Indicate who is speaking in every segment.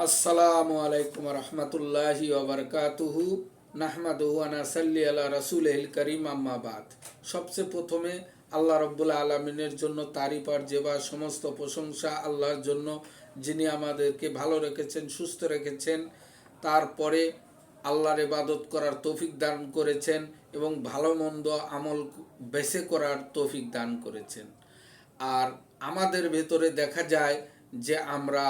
Speaker 1: আসসালামু আলাইকুম রহমতুল্লাহি ওবরকাতুহু নাহমাদুহু ওয়া নাসাল্লি আলা রাসূলিল কারীম আম্মা বাদ। সবচেয়ে প্রথমে আল্লাহ রব্বুল আলমিনের জন্য তারিফ আর যেবা সমস্ত প্রশংসা আল্লাহর জন্য, যিনি আমাদেরকে ভালো রেখেছেন, সুস্থ রেখেছেন। তারপরে আল্লাহর ইবাদত করার তৌফিক দান করেছেন এবং ভালো মন্দ আমল বেছে করার তৌফিক দান করেছেন। আর আমাদের ভেতরে দেখা যায় যে আমরা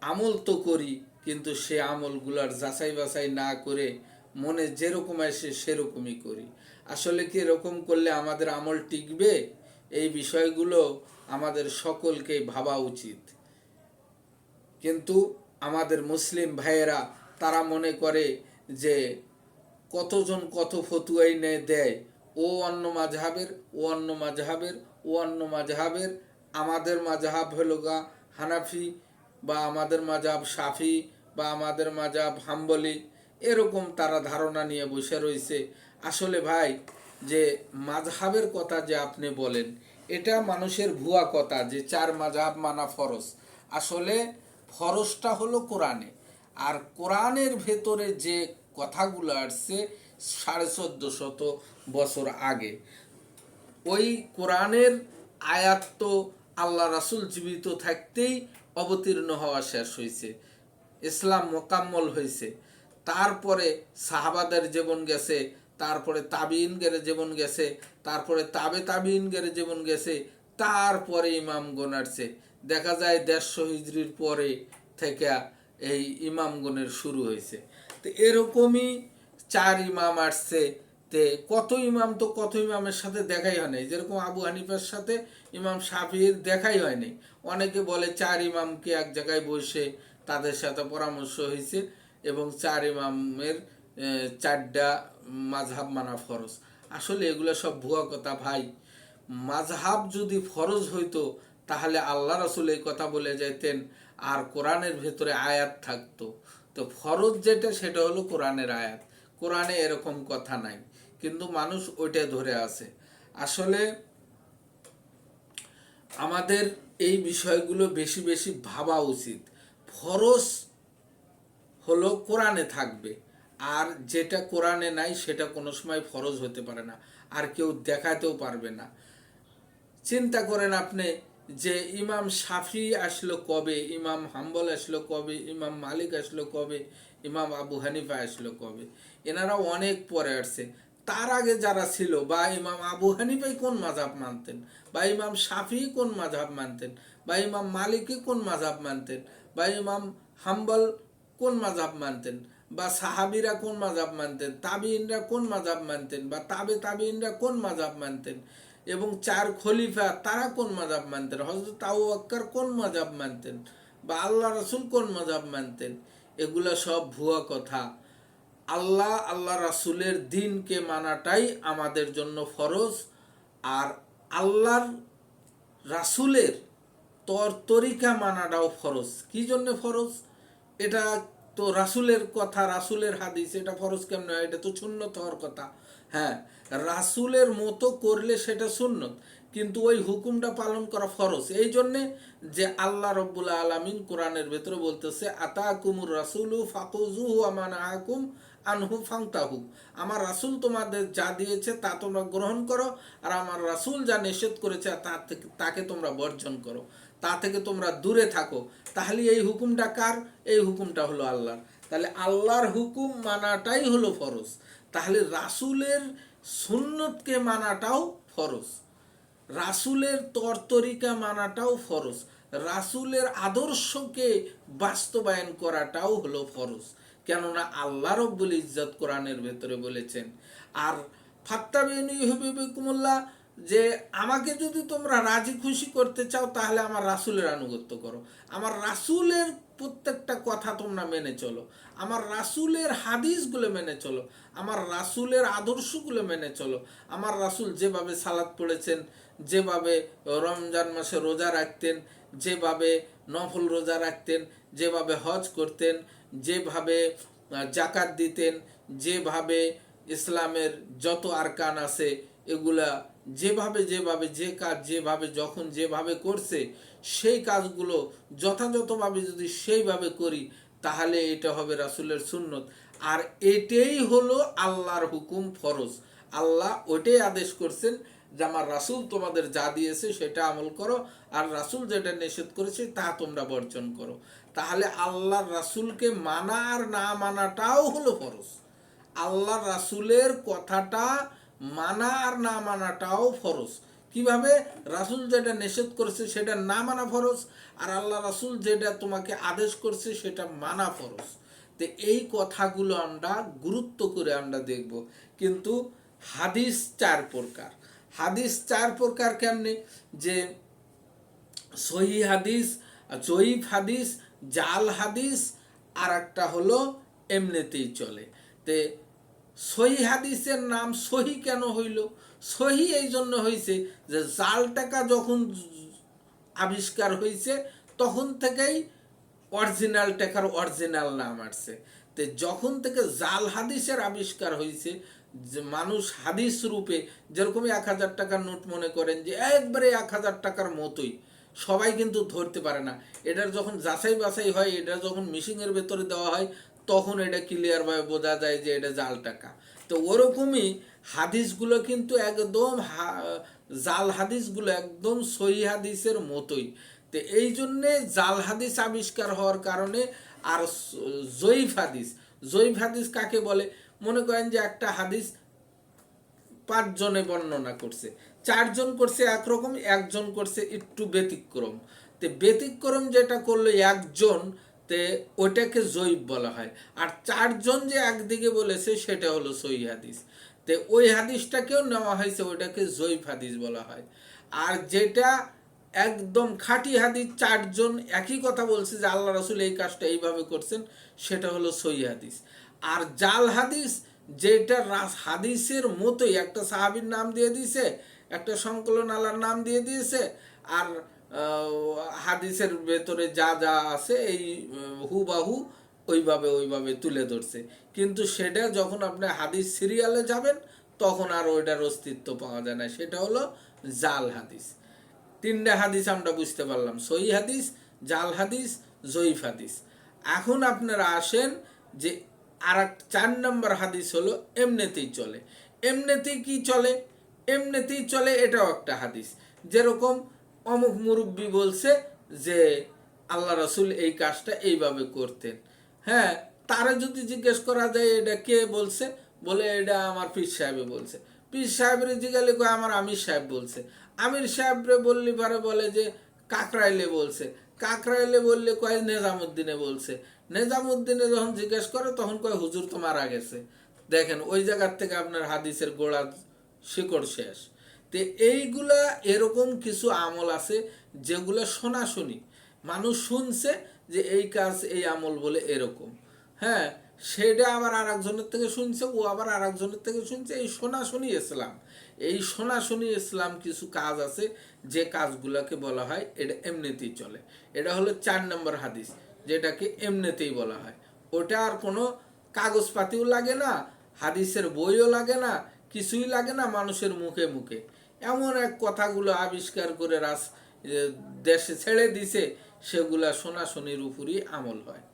Speaker 1: আমল তো করি, কিন্তু সে আমলগুলার যাচাই বাছাই না করে মনে যেরকম আসে সেরকমই করি। আসলে কি এরকম করলে আমাদের আমল টিকবে? এই বিষয়গুলো আমাদের সকলকেই ভাবা উচিত। কিন্তু আমাদের মুসলিম ভাইয়েরা তারা মনে করে যে কতজন কত ফতুয়াই দেয়, ও অন্য মাযহাবের, ও অন্য মাযহাবের, ও অন্য মাযহাবের। আমাদের মাযহাব হলো গা হানাফি, বা আমাদের মাযহাব শাফি, বা আমাদের মাযহাব হাম্বলি। এরকম তারা ধারণা নিয়ে বসে রয়েছে। আসলে ভাই, যে মাযহাবের কথা যে আপনি বলেন, এটা মানুষের ভুয়া কথা যে চার মাযহাব মানা ফরজ। আসলে ফরজটা হলো কোরআনে, আর কোরআনের ভেতরে যে কথাগুলো আসছে 1450 বছর আগে, ওই কোরআনের আয়াত তো আল্লাহ রাসূল জীবিত থাকতেই অবতীর্ণ হওয়া শেষ হয়েছে, ইসলাম মোকাম্মল হয়েছে। তারপরে সাহাবাদের জীবন গেছে, তারপরে তাবিঈনদের জীবন গেছে, তারপরে তাবিঈনদের জীবন গেছে, তারপরে ইমামগণ আসছে। দেখা যায় 150 হিজরির পরে থেকে এই ইমামগণের শুরু হয়েছে। তো এরকমই চার ইমাম আসছে। তে কত ইমাম তো কত ইমামের সাথে দেখাই হয় নাই, যেরকম আবু হানিফার সাথে ইমাম শাফির দেখাই হয়নি। অনেকে বলে চার ইমামকে এক জায়গায় বসে তাদের সাথে পরামর্শ হয়েছে এবং চার ইমামের চারটা মাযহাব মানা ফরজ। আসলে এগুলো সব ভুয়া কথা ভাই। মাযহাব যদি ফরজ হইতো তাহলে আল্লাহ রাসূল এই কথা বলে যেতেন, আর কোরআনের ভেতরে আয়াত থাকতো। তো ফরজ যেটা, সেটা হলো কোরআনের আয়াত। কোরআনে এরকম কথা নাই, কিন্তু মানুষ ওইটা ধরে আছে। আসলে আমাদের এই বিষয়গুলো বেশি বেশি ভাবা উচিত। ফরজ হলো কোরআনে থাকবে, আর যেটা কোরআনে নাই সেটা কোনো সময় ফরজ হতে পারে না, আর কেউ দেখাতেও পারবে না। চিন্তা করেন আপনি, যে ইমাম শাফি আসলো কবে, ইমাম হাম্বল আসলো কবে, ইমাম মালিক আসলো কবে, ইমাম আবু হানিফা আসলো কবে? এনারা অনেক পরে আসছে। তার আগে যারা ছিল, বা ইমাম আবু হানিফাই কোন মাযহাব মানতেন, বা ইমাম শাফি কোন মাযহাব মানতেন, বা ইমাম মালিকি কোন মাযহাব মানতেন, বা ইমাম হাম্বল কোন মাযহাব মানতেন, বা সাহাবিরা কোন মাযহাব মানতেন, তাবিঈনরা কোন মাযহাব মানতেন, বা তাবিঈনরা কোন মাযহাব মানতেন, এবং চার খলিফা তারা কোন মাযহাব মানতেন, হযরত আবু বকর কোন মাযহাব মানতেন, বা আল্লাহ রাসূল কোন মাযহাব মানতেন? এগুলা সব ভুয়া কথা। আল্লাহ রাসূলের দ্বীনকে মানাটাই আমাদের জন্য ফরজ। আর আল্লাহর রাসূলের তরিকা মানাটাও ফরজ। কি জন্য ফরজ? এটা তো রাসূলের কথা, রাসূলের হাদিস, এটা ফরজ কেমন হয়? এটা তো সুন্নত হওয়ার কথা। হ্যাঁ, রাসূলের মতো করলে সেটা সুন্নত, কিন্তু ওই হুকুমটা পালন করা ফরজ। এই জন্যে যে আল্লাহ রব্বুল আলামিন কোরআনের ভেতরে বলতেছে, আতাকুমুর রাসূলু ফাকুযুহু ওয়া মানআকুম আনহু ফান্তাহু। আমার রাসূল তোমাদের যা দিয়েছে তা তোমরা গ্রহণ করো, আর আমার রাসূল যা নিষেধ করেছে তাকে তোমরা বর্জন করো, তা থেকে তোমরা দূরে থাকো। তাহলে এই হুকুমটা কার? এই হুকুমটা হলো আল্লাহর। তাহলে আল্লাহর হুকুম মানাটাই হলো ফরজ। তাহলে রাসূলের সুন্নতকে মানাটাও ফরজ, রাসূলের তরিকা মানাটাও ফরজ, রাসূলের আদর্শকে বাস্তবায়ন করাটাও হলো ফরজ। কেননা আল্লাহ রব্বুল ইজ্জত কোরআনের ভেতরে বলেছেন, আর ফাত্তাবিউনি ইউহিব্বুকুমুল্লাহ, যে আমাকে যদি তোমরা রাজি খুশি করতে চাও তাহলে আমার রাসূলের আনুগত্য করো, আমার রাসূলের প্রত্যেকটা কথা তোমরা মেনে চলো, আমার রাসূলের হাদিসগুলো মেনে চলো, আমার রাসূলের আদর্শগুলো মেনে চলো। আমার রাসূল যেভাবে সালাত পড়েছেন, যেভাবে রমজান মাসে রোজা রাখতেন, যেভাবে নফল রোজা রাখতেন, যেভাবে হজ করতেন, যেভাবে জাকাত দিতেন, যেভাবে ইসলামের যত আরকান আছে এগুলা যেভাবে যেভাবে যে কাজ যেভাবে যখন যেভাবে করছে, সেই কাজগুলো যথাযথভাবে যদি সেইভাবে করি, তাহলে এটা হবে রাসূলের সুন্নত। আর এটাই হলো আল্লাহর হুকুম ফরজ। আল্লাহ ওইটাই আদেশ করছেন যে আমার রাসূল তোমাদের যা দিয়েছে সেটা আমল করো, আর রাসূল যেটা নিষেধ করেছে তা তোমরা বর্জন করো। তাহলে আল্লাহর রাসূলকে মানা আর না মানাটাও হলো ফরজ। আল্লাহ রাসূলের কথাটা মানা আর না মানাটাও ফরজ। কিভাবে? রাসূল যেটা নিষেধ করেছে সেটা না মানা ফরজ, আর আল্লাহ রাসূল যেটা তোমাকে আদেশ করছে সেটা মানা ফরজ। তো এই কথাগুলো আমরা গুরুত্ব করে আমরা দেখব। কিন্তু হাদিস চার প্রকার। হাদিস চার প্রকার কেমনে? যে সহি হাদিস, জয়ীফ হাদিস, জাল হাদিস, আর একটা হলো এমনিতেই চলে। তে সহি হাদিসের নাম সহি কেন হইল? সহি এই জন্য হয়েছে যে জাল টাকা যখন আবিষ্কার হয়েছে তখন থেকেই অরিজিনাল টাকার অরিজিনাল নাম আসছে। তো যখন থেকে জাল হাদিসের আবিষ্কার হয়েছে, যে মানুষ হাদিস রূপে, যেরকম 1000 টাকার নোট মনে করেন যে একবারে 1000 টাকার মতোই, সবাই কিন্তু ধরতে পারে না। এটার যখন যাচাই বাছাই হয়, এটা যখন মিশিংয়ের ভেতরে দেওয়া হয়, তখন এটা ক্লিয়ারভাবে বোঝা যায় যে এটা জাল টাকা। তো ওরকমই হাদিসগুলো কিন্তু একদম জাল হাদিসগুলো একদম সহি হাদিসের মতোই। তো এই জন্যে জাল হাদিস আবিষ্কার হওয়ার কারণে। আর জয়ীফ হাদিস, জয়ীফ হাদিস কাকে বলে? মনে করেন যে একটা হাদিস 5 জনে বর্ণনা করছে, 4 জন করছে একরকম, একজন করছে একটু ব্যতিক্রম। তে ব্যতিক্রম যেটা করলো একজন, তে ওটাকে জয়ীফ বলা হয়। আর 4 জন যে একদিকে বলেছে সেটা হলো সহিহ হাদিস। তে ওই হাদিসটাকেও নেওয়া হয়েছে, ওইটাকে জয়ীফ হাদিস বলা হয়। আর যেটা একদম খাঁটি হাদিস, 4 জন একই কথা বলছে যে আল্লাহ রাসূল এই কাজটা এইভাবে করছেন, সেটা হলো সহিহ হাদিস। আর জাল হাদিস, যেটা হাদিসের মতোই একটা সাহাবীর নাম দিয়ে দিয়েছে, একটা সংকলন আলার নাম দিয়ে দিয়েছে, আর হাদিসের ভেতরে যা যা আছে এই হুবাহু ওইভাবে ওইভাবে তুলে ধরছে। কিন্তু সেটা যখন আপনি হাদিস সিরিয়ালে যাবেন তখন আর ওইটার অস্তিত্ব পাওয়া যায় না, সেটা হলো জাল হাদিস। 3টা হাদিস আমরা বুঝতে পারলাম, সহি হাদিস, জাল হাদিস, জয়ীফ হাদিস। এখন আপনারা আসেন যে আর 4 নম্বর হাদিস হলো এমনিতেই চলে। এমনিতেই কি চলে? এমনিতেই চলে এটাও একটা হাদিস। যেরকম অমুক মুরব্বী বলছে যে আল্লাহ রাসূল এই কাজটা এইভাবে করতেন। হ্যাঁ, তারা যদি জিজ্ঞেস করা যায় এটা কে বলছে, বলে এটা আমার পীর সাহেবে বলছে। পীর সাহেবের জিজ্ঞাসা কয় আমার আমির সাহেব বলছে। আমির সাহেবরে বললি পারে বলে যে কাকরাইলে বলছে। কাকরাইলে বললে কয় নেজামুদ্দিনে বলছে। নেজামুদ্দিনে যখন জিজ্ঞেস করে তখন কয় হুজুর তো মারা গেছে। দেখেন ওই জায়গার থেকে আপনার হাদিসের গোড়া শিকড় শেষ। তো এইগুলা এরকম কিছু আমল আছে যেগুলো শোনাশুনি, মানুষ শুনছে যে এই কাজ এই আমল বলে এরকম। হ্যাঁ, সেটা আবার আর একজনের থেকে শুনছে, ও আবার আর একজনের থেকে শুনছে। এই শোনাশুনি ইসলাম, এই শোনাশুনি ইসলাম কিছু কাজ আছে যে কাজগুলোকে বলা হয় এটা এমনিতেই চলে। এটা হলো 4 নম্বর হাদিস, যেটাকে এমনিতেই বলা হয়। ওটা আর কোনো কাগজপাতিও লাগে না, হাদিসের বইও লাগে না, কিছুই লাগে না, মানুষের মুখে মুখে এমন এক কথাগুলো আবিষ্কার করে দেশে ছেড়ে দিছে, সেগুলা শোনাশুনির উপরই আমল হয়।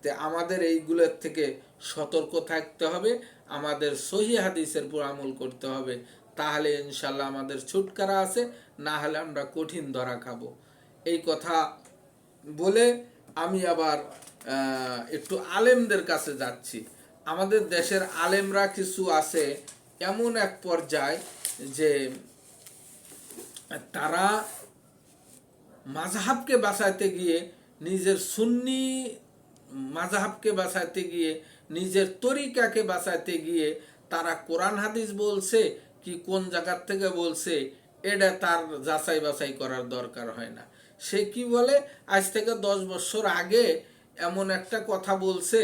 Speaker 1: তো আমাদের এইগুলোর থেকে সতর্ক থাকতে হবে, আমাদের সহি হাদিসের উপর আমল করতে হবে। তাহলে ইনশাল্লাহ আমাদের ছুটকারা আছে, না হলে আমরা কঠিন ধরা খাবো। এই কথা বলে আমি আবার একটু আলেমদের কাছে যাচ্ছি। আমাদের দেশের আলেমরা কিছু আছে এমন এক পর্যায় যে তারা মাযহাবকে বাঁচাতে গিয়ে, নিজের সুন্নি মাযহাবকে বাঁচাতে গিয়ে, নিজের তরিকাকে বাঁচাতে গিয়ে তারা কোরআন হাদিস বলছে কি কোন জায়গার থেকে বলছে এটা তার যাচাই বাছাই করার দরকার হয় না। সে কি বলে, আজ থেকে 10 বছর আগে এমন একটা কথা বলছে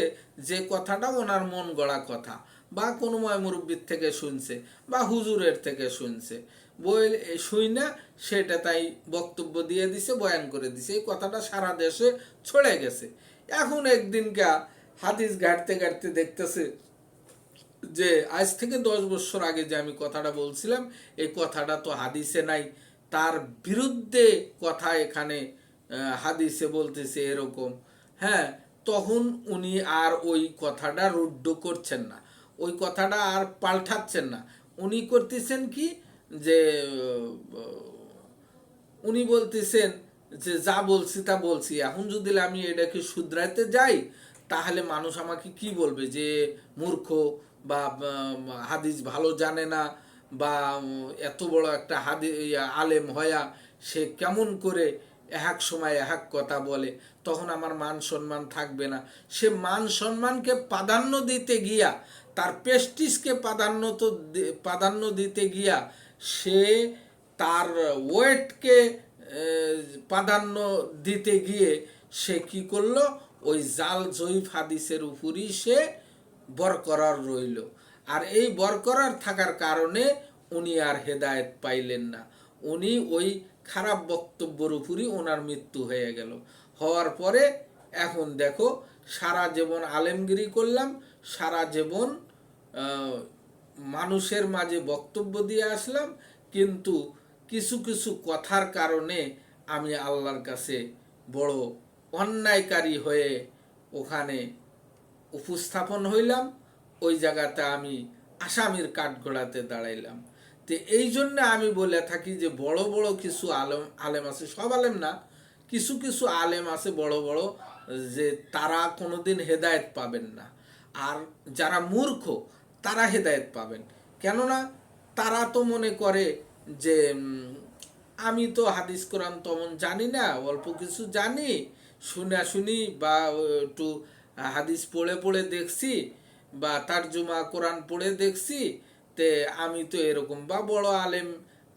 Speaker 1: যে কথাটা ওনার মন গড়া কথা, বা কোনো মুরব্বির থেকে শুনছে বা হুজুরের থেকে শুনছে, বই শুই না সেটা তাই বক্তব্য দিয়ে দিছে, বয়ান করে দিছে। এই কথাটা সারা দেশে ছড়ে গেছে। এখন একদিনকা হাদিস ঘাটতে ঘাটতে দেখতেছে যে আজ থেকে 10 বছর আগে যে আমি কথাটা বলছিলাম এই কথাটা তো হাদিসে নাই, তার বিরুদ্ধে কথা এখানে হাদিসে বলতেছে এরকম। হ্যাঁ, তখন উনি আর ওই কথাটা রুদ্ধ করছেন না, ওই কথাটা আর পাল্টাচ্ছেন না। উনি করতেছেন কি, যে উনি বলতেছেন যে যা বলছি তা বলছি, এখন যদি আমি এটাকে শুধরাইতে যাই তাহলে মানুষ আমাকে কি বলবে, যে মূর্খ বা হাদিস ভালো জানে না, বা এত বড় একটা আলেম হয়া সে কেমন করে এক সময় এক কথা বলে, তখন আমার মান সম্মান থাকবে না। সে মান সম্মানকে প্রাধান্য দিতে গিয়া, তার প্রেস্টিজকে প্রাধান্য দিতে গিয়া সে তার ওয়েটকে প্রাধান্য দিতে গিয়ে সে কি করলো, ওই জাল জয়ীফ হাদিসের উপরই সে বরকরার রইল। আর এই বরকরার থাকার কারণে উনি আর হেদায়েত পাইলেন না, উনি ওই খারাপ বক্তব্যের উপরই ওনার মৃত্যু হয়ে গেল। হওয়ার পরে এখন দেখো, সারা জীবন আলেমগিরি করলাম, সারা জীবন মানুষের মাঝে বক্তব্য দিয়ে আসলাম, কিন্তু কিছু কিছু কথার কারণে আমি আল্লাহর কাছে বড় অন্যায়কারী হয়ে ওখানে উপস্থাপন হইলাম, ওই জায়গাতে আমি আসামির কাঠগড়াতে দাঁড়াইলাম। তো এই জন্য আমি বলে থাকি যে বড় বড় কিছু আলেম আছে, সব আলেম না, কিছু কিছু আলেম আছে বড় বড়, যে তারা কোনোদিন হেদায়েত পাবেন না। আর যারা মূর্খ তারা হেদায়েত পাবেন, কেননা তারা তো মনে করে যে আমি তো হাদিস কোরআন তেমন জানি না, অল্প কিছু জানি, শুনি বা একটু হাদিস পড়ে পড়ে দেখছি, বা তারজুমা কোরআন পড়ে দেখছি, তে আমি তো এরকম, বা বড় আলেম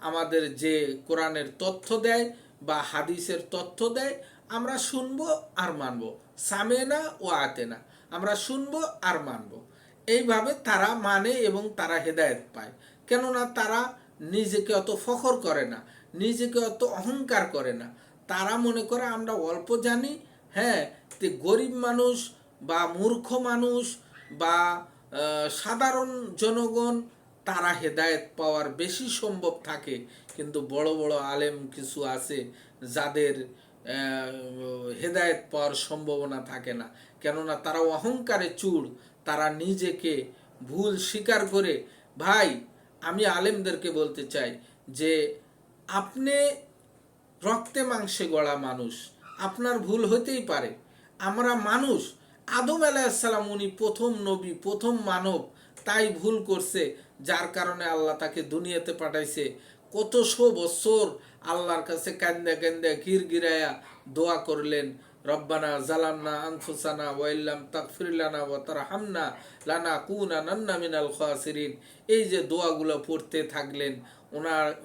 Speaker 1: আমাদের যে কোরআনের তথ্য দেয় বা হাদিসের তথ্য দেয় আমরা শুনবো আর মানবো, সামেনা ও আতেনা, আমরা শুনবো আর মানবো। এইভাবে তারা মানে এবং তারা হেদায়েত পায়, কেননা তারা নিজেকে অত ফখর করে না, নিজেকে অত অহংকার করে না। তারা মনে করে আমরা অল্প জানি, হ্যাঁ, তে গরিব মানুষ বা মূর্খ মানুষ বা সাধারণ জনগণ তারা হেদায়েত পাওয়ার বেশি সম্ভব থাকে। কিন্তু বড় বড় আলেম কিছু আছে যাদের হেদায়েত পাওয়ার সম্ভাবনা থাকে না, কেননা তারা অহংকারে চূড়, তারা নিজেকে ভুল স্বীকার করে। ভাই, আমি আলেমদেরকে বলতে চাই যে আপনি রক্তে মাংসে গড়া মানুষ, আপনার ভুল হতেই পারে, আমরা মানুষ। আদম আলাইহিসসালাম উনি প্রথম নবী, প্রথম মানব, তাই ভুল করছে, যার কারণে আল্লাহ তাকে দুনিয়াতে পাঠাইছে। কতশো বছর আল্লাহর কাছে কান্দা কান্দা গিরগিরায়া দোয়া করলেন, রব্বানা জালামনা আনফুসানা ওয়া ইল্লাম তাগফির লানা ওয়া তারহামনা লানাকুনান্না মিনাল খাসিরিন। এই যে দোয়াগুলো পড়তে থাকলেন,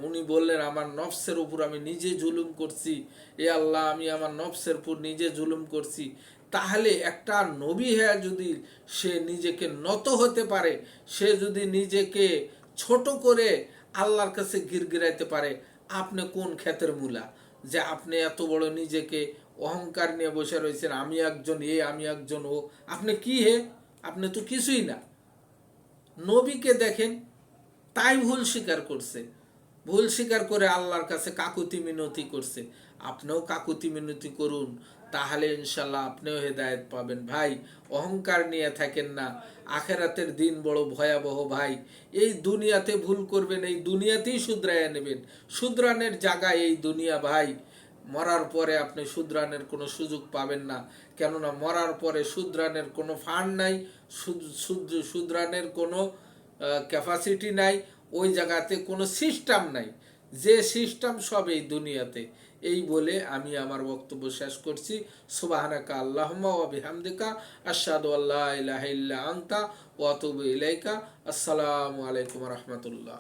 Speaker 1: উনি বললেন আমার নফসের উপর আমি নিজে জুলুম করছি, এ আল্লাহ আমি আমার নফসের উপর নিজে জুলুম করছি। তাহলে একটা নবী হ্যাঁ যদি সে নিজেকে নত হতে পারে, সে যদি নিজেকে ছোট করে আল্লাহর কাছে গিরগিরাইতে পারে, আপনি কোন ক্ষেতের মূলা যে আপনি এত বড় নিজেকে অহংকার নিয়ে বসে রয়েছেন, আমি একজন এ, আমি একজন ও। আপনি কি হে? আপনি তো কিছুই না। নবীকে দেখেন, তাই ভুল স্বীকার করছে, ভুল স্বীকার করে আল্লাহর কাছে কাকুতি মিনতি করছে। আপনিও কাকুতি মিনতি করুন, তাহলে ইনশাল্লাহ আপনিও হেদায়েত পাবেন। ভাই, অহংকার নিয়ে থাকেন না, আখেরাতের দিন বড় ভয়াবহ ভাই। এই দুনিয়াতে ভুল করবেন, এই দুনিয়াতেই শুধরাইয়া নেবেন, শুধরানের জায়গায় এই দুনিয়া ভাই। মরার পরে আপনি শুধরানের কোনো সুযোগ পাবেন না, কেননা মরার পরে শুধরানের কোনো ফান্ড নাই, শুধরানের কোনো ক্যাপাসিটি নাই, ওই জায়গাতে কোনো সিস্টেম নাই, যে সিস্টেম সব এই দুনিয়াতে। এই বলে আমি আমার বক্তব্য শেষ করছি। সুবহানাকা আল্লাহুম্মা ওয়া বিহামদিকা আশহাদু আল্লা ইলাহা ইল্লা আনতা ওয়া আতুবু ইলাইকা। আসসালামু আলাইকুম ওয়া রাহমাতুল্লাহ।